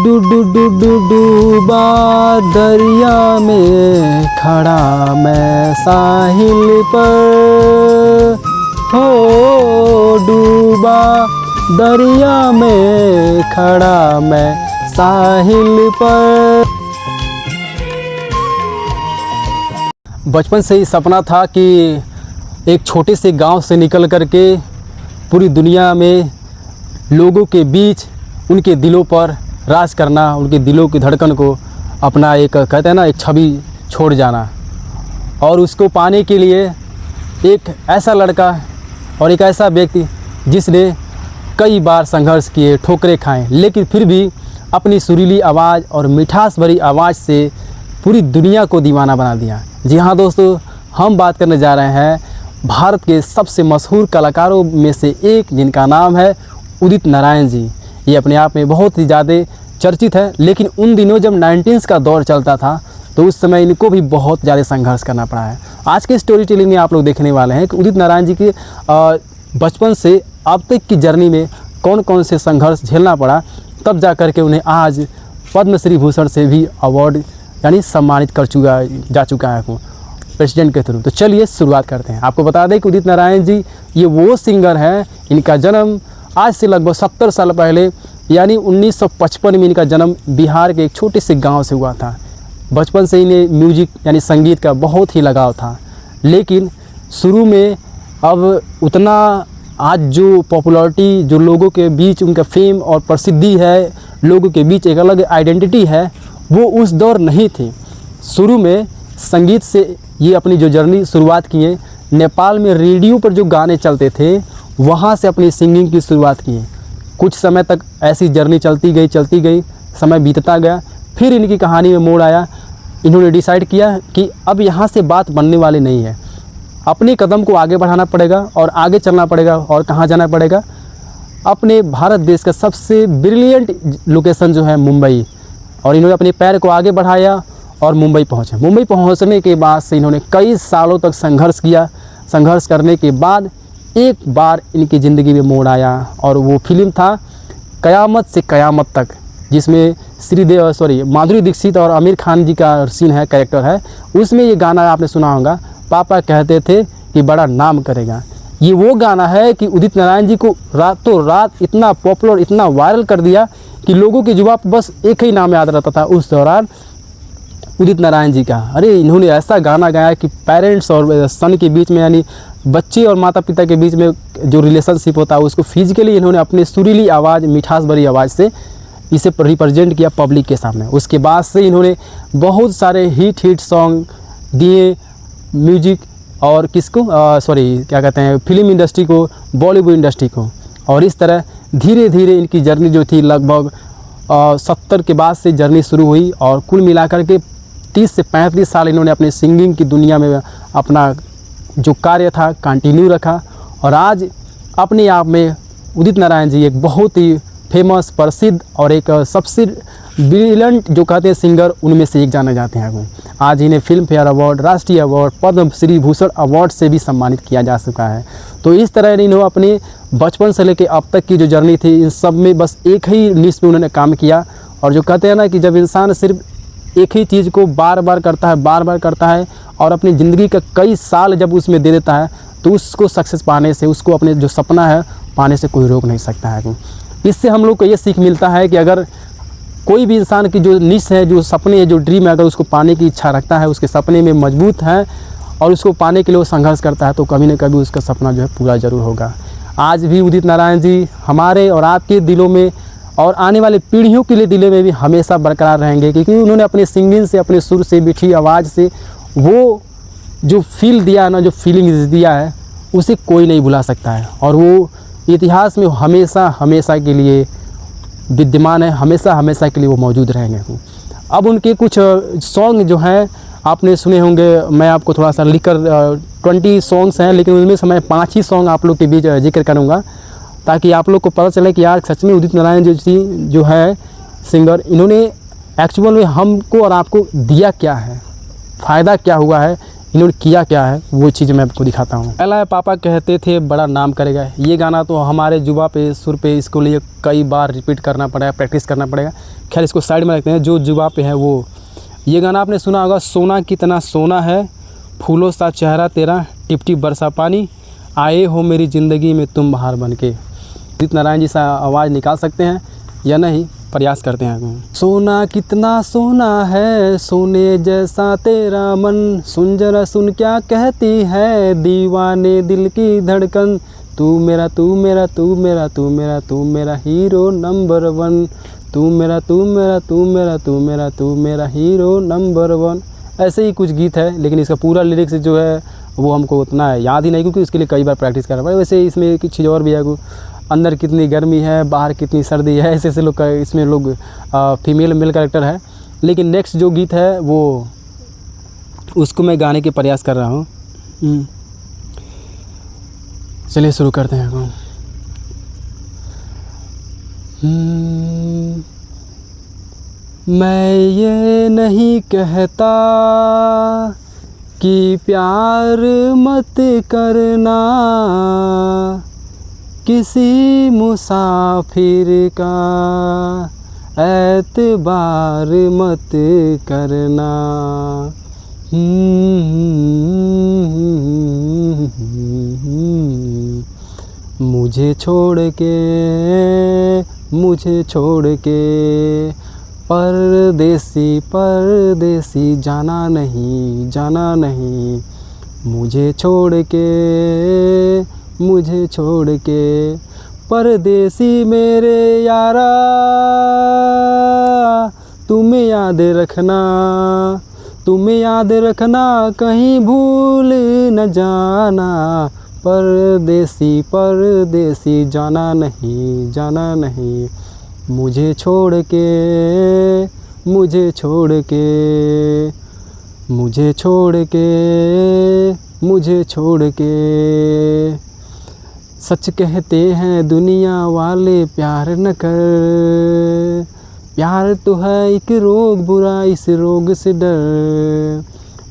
डूबा दरिया में खड़ा मैं साहिल पर, हो डूबा दरिया में खड़ा मैं साहिल पर। बचपन से ही सपना था कि एक छोटे से गांव से निकल कर के पूरी दुनिया में लोगों के बीच उनके दिलों पर राज करना, उनके दिलों की धड़कन को अपना एक कहते हैं ना एक छवि छोड़ जाना। और उसको पाने के लिए एक ऐसा लड़का और एक ऐसा व्यक्ति जिसने कई बार संघर्ष किए, ठोकरें खाएं, लेकिन फिर भी अपनी सुरीली आवाज़ और मिठास भरी आवाज़ से पूरी दुनिया को दीवाना बना दिया। जी हाँ दोस्तों, हम बात करने जा रहे हैं भारत के सबसे मशहूर कलाकारों में से एक, जिनका नाम है उदित नारायण जी। ये अपने आप में बहुत ही ज़्यादा चर्चित है, लेकिन उन दिनों जब 90s का दौर चलता था तो उस समय इनको भी बहुत ज़्यादा संघर्ष करना पड़ा है। आज के स्टोरी टेलिंग में आप लोग देखने वाले हैं कि उदित नारायण जी के बचपन से अब तक की जर्नी में कौन कौन से संघर्ष झेलना पड़ा, तब जा कर के उन्हें आज पद्मश्री भूषण से भी अवार्ड यानी सम्मानित जा चुका है प्रेसिडेंट के थ्रू। तो चलिए शुरुआत करते हैं। आपको बता दें कि उदित नारायण जी ये वो सिंगर हैं, इनका जन्म आज से लगभग 70 साल पहले यानी 1955 में इनका जन्म बिहार के एक छोटे से गांव से हुआ था। बचपन से इन्हें म्यूजिक यानी संगीत का बहुत ही लगाव था, लेकिन शुरू में अब उतना आज जो पॉपुलैरिटी, जो लोगों के बीच उनका फेम और प्रसिद्धि है, लोगों के बीच एक अलग आइडेंटिटी है, वो उस दौर नहीं थी। शुरू में संगीत से ये अपनी जो जर्नी शुरुआत किए, नेपाल में रेडियो पर जो गाने चलते थे वहाँ से अपनी सिंगिंग की शुरुआत की। कुछ समय तक ऐसी जर्नी चलती गई, समय बीतता गया, फिर इनकी कहानी में मोड़ आया। इन्होंने डिसाइड किया कि अब यहाँ से बात बनने वाली नहीं है, अपने कदम को आगे बढ़ाना पड़ेगा और आगे चलना पड़ेगा। और कहाँ जाना पड़ेगा? अपने भारत देश का सबसे ब्रिलियंट लोकेशन जो है मुंबई। और इन्होंने अपने पैर को आगे बढ़ाया और मुंबई पहुँचे। मुंबई पहुँचने के बाद से इन्होंने कई सालों तक संघर्ष किया। संघर्ष करने के बाद एक बार इनकी ज़िंदगी में मोड़ आया और वो फिल्म था क़यामत से क़यामत तक, जिसमें माधुरी दीक्षित और आमिर खान जी का सीन है, कैरेक्टर है। उसमें ये गाना आपने सुना होगा, पापा कहते थे कि बड़ा नाम करेगा। ये वो गाना है कि उदित नारायण जी को रातों रात इतना पॉपुलर, इतना वायरल कर दिया कि लोगों की जुबान पर बस एक ही नाम याद रहता था उस दौरान, उदित नारायण जी का। अरे इन्होंने ऐसा गाना गाया कि पेरेंट्स और सन के बीच में यानी बच्चे और माता पिता के बीच में जो रिलेशनशिप होता है उसको फिजिकली इन्होंने अपने सुरीली आवाज़, मिठास भरी आवाज़ से इसे रिप्रेजेंट किया पब्लिक के सामने। उसके बाद से इन्होंने बहुत सारे हिट सॉन्ग दिए म्यूजिक और क्या कहते हैं, फिल्म इंडस्ट्री को, बॉलीवुड इंडस्ट्री को। और इस तरह धीरे धीरे इनकी जर्नी जो थी लगभग 70 के बाद से जर्नी शुरू हुई और कुल मिलाकर के 30 से 35 साल इन्होंने अपने सिंगिंग की दुनिया में अपना जो कार्य था कंटिन्यू रखा। और आज अपने आप में उदित नारायण जी एक बहुत ही फेमस, प्रसिद्ध और एक सबसे ब्रिलियंट जो कहते हैं सिंगर, उनमें से एक जाने जाते हैं। आज इन्हें फिल्म फेयर अवार्ड, राष्ट्रीय अवार्ड, पद्मश्री भूषण अवार्ड से भी सम्मानित किया जा चुका है। तो इस तरह इन्होंने अपने बचपन से लेकर अब तक की जो जर्नी थी, इन सब में बस एक ही निश में उन्होंने काम किया। और जो कहते हैं ना कि जब इंसान सिर्फ एक ही चीज़ को बार बार करता है और अपनी ज़िंदगी का कई साल जब उसमें दे देता है, तो उसको सक्सेस पाने से, उसको अपने जो सपना है पाने से कोई रोक नहीं सकता है। इससे हम लोग को ये सीख मिलता है कि अगर कोई भी इंसान की जो निश है, जो सपने है, जो ड्रीम है, अगर उसको पाने की इच्छा रखता है, उसके सपने में मजबूत है और उसको पाने के लिए वो संघर्ष करता है, तो कभी न कभी उसका सपना जो है पूरा ज़रूर होगा। आज भी उदित नारायण जी हमारे और आपके दिलों में और आने वाले पीढ़ियों के लिए दिलों में भी हमेशा बरकरार रहेंगे, क्योंकि उन्होंने अपने सिंगिंग से, अपने सुर से, मीठी आवाज़ से वो जो फील दिया ना, जो फीलिंग्स दिया है, उसे कोई नहीं भुला सकता है। और वो इतिहास में हमेशा हमेशा के लिए विद्यमान है, हमेशा हमेशा के लिए वो मौजूद रहेंगे। अब उनके कुछ सॉन्ग जो हैं आपने सुने होंगे, मैं आपको थोड़ा सा लिखकर 20 सॉन्ग्स हैं, लेकिन उनमें से मैं 5 ही सॉन्ग आप लोग के बीच जिक्र करूँगा, ताकि आप लोग को पता चले कि यार सच में उदित नारायण जो है सिंगर, इन्होंने एक्चुअल में हमको और आपको दिया क्या है, फ़ायदा क्या हुआ है इन्होंने किया क्या है वो चीज़ मैं आपको दिखाता हूँ। पहला है पापा कहते थे बड़ा नाम करेगा। ये गाना तो हमारे जुबा पे सुर पे इसको लिए कई बार रिपीट करना पड़ेगा, प्रैक्टिस करना पड़ेगा। खैर इसको साइड में रखते हैं। जो जुबा पे है वो ये गाना आपने सुना होगा, सोना कितना सोना है, फूलों सा चेहरा तेरा, टिप टिप बरसा पानी, आए हो मेरी ज़िंदगी में तुम बहार बन के। उदित नारायण जी सा आवाज़ निकाल सकते हैं या नहीं, प्रयास करते हैं। सोना कितना सोना है, सोने जैसा तेरा मन, सुन जरा सुन क्या कहती है दीवाने दिल की धड़कन, तू मेरा तू मेरा तू मेरा तू मेरा तू मेरा हीरो नंबर 1, तू मेरा तू मेरा तू मेरा तू मेरा तू मेरा हीरो नंबर 1। ऐसे ही कुछ गीत है, लेकिन इसका पूरा लिरिक्स जो है वो हमको उतना याद ही नहीं, क्योंकि उसके लिए कई बार प्रैक्टिस करना पड़ा। वैसे इसमें एक चीज़ और भी है, अंदर कितनी गर्मी है बाहर कितनी सर्दी है, ऐसे ऐसे लोग इसमें लोग फीमेल मेल कैरेक्टर है। लेकिन नेक्स्ट जो गीत है वो उसको मैं गाने के प्रयास कर रहा हूँ। चलिए शुरू करते हैं। मैं ये नहीं कहता कि प्यार मत करना, किसी मुसाफिर का एतबार मत करना। मुझे छोड़ के परदेसी जाना नहीं, मुझे छोड़ के परदेसी मेरे यारा, तुम याद रखना कहीं भूल न जाना, परदेसी जाना नहीं, मुझे छोड़ के। सच कहते हैं दुनिया वाले प्यार न कर, प्यार तो है एक रोग बुरा, इस रोग से डर,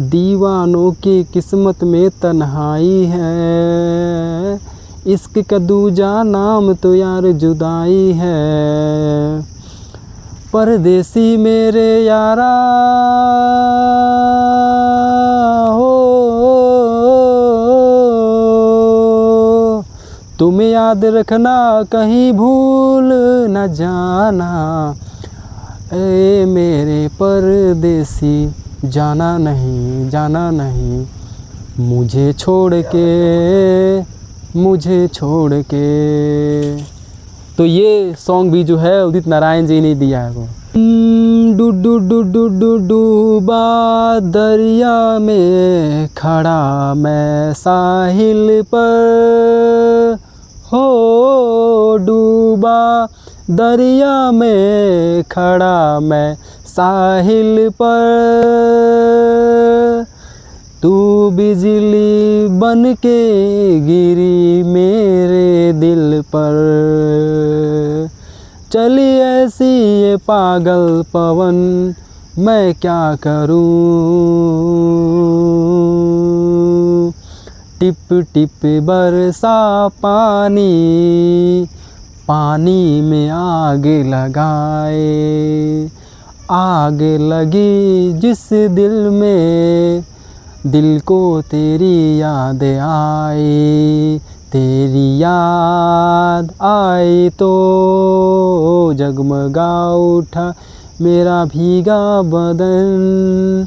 दीवानों की किस्मत में तन्हाई है, इश्क का दूजा नाम तो यार जुदाई है। परदेसी मेरे यारा हो, तुम याद रखना कहीं भूल न जाना, ए मेरे परदेसी जाना नहीं, मुझे छोड़ के। तो ये सॉन्ग भी जो है उदित नारायण जी ने दिया है। वो डूबा दरिया में खड़ा मैं साहिल पर, हो डूबा दरिया में खड़ा मैं साहिल पर, तू बिजली बन के गिरी मेरे दिल पर, चली ऐसी ये पागल पवन मैं क्या करूं, टिप टिप बरसा पानी, पानी में आग लगाए, आग लगी जिस दिल में, दिल को तेरी याद आई, तेरी याद आई तो जगमगा उठा मेरा भीगा बदन,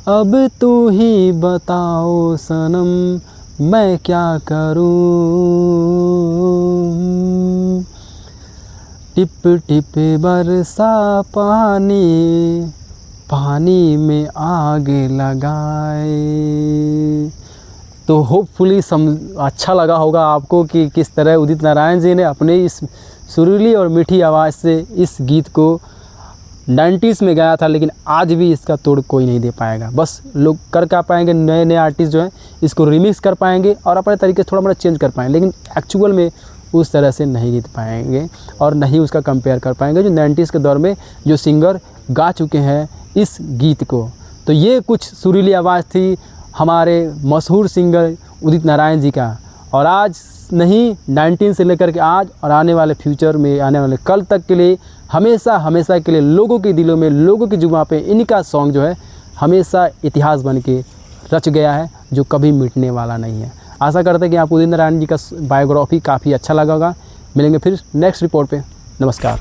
अब तू ही बताओ सनम मैं क्या करूं, टिप टिप बरसा पानी, पानी में आग लगाए। तो होपफुली अच्छा लगा होगा आपको कि किस तरह उदित नारायण जी ने अपने इस सुरीली और मीठी आवाज़ से इस गीत को 90s में गाया था, लेकिन आज भी इसका तोड़ कोई नहीं दे पाएगा। बस लोग कर पाएंगे, नए नए आर्टिस्ट जो हैं इसको रिमिक्स कर पाएंगे और अपने तरीके से थोड़ा मोड़ा चेंज कर पाएंगे, लेकिन एक्चुअल में उस तरह से नहीं गिर पाएंगे और नहीं उसका कंपेयर कर पाएंगे जो 90s के दौर में जो सिंगर गा चुके हैं इस गीत को। तो ये कुछ सुरीली आवाज़ थी हमारे मशहूर सिंगर उदित नारायण जी का। और आज नहीं, 19 से लेकर के आज और आने वाले फ्यूचर में, आने वाले कल तक के लिए, हमेशा हमेशा के लिए लोगों के दिलों में, लोगों की जुबां पे इनका सॉन्ग जो है हमेशा इतिहास बन के रच गया है, जो कभी मिटने वाला नहीं है। आशा करते हैं कि आपको उदित नारायण जी का बायोग्राफी काफ़ी अच्छा लगा होगा। मिलेंगे फिर नेक्स्ट रिपोर्ट पे। नमस्कार।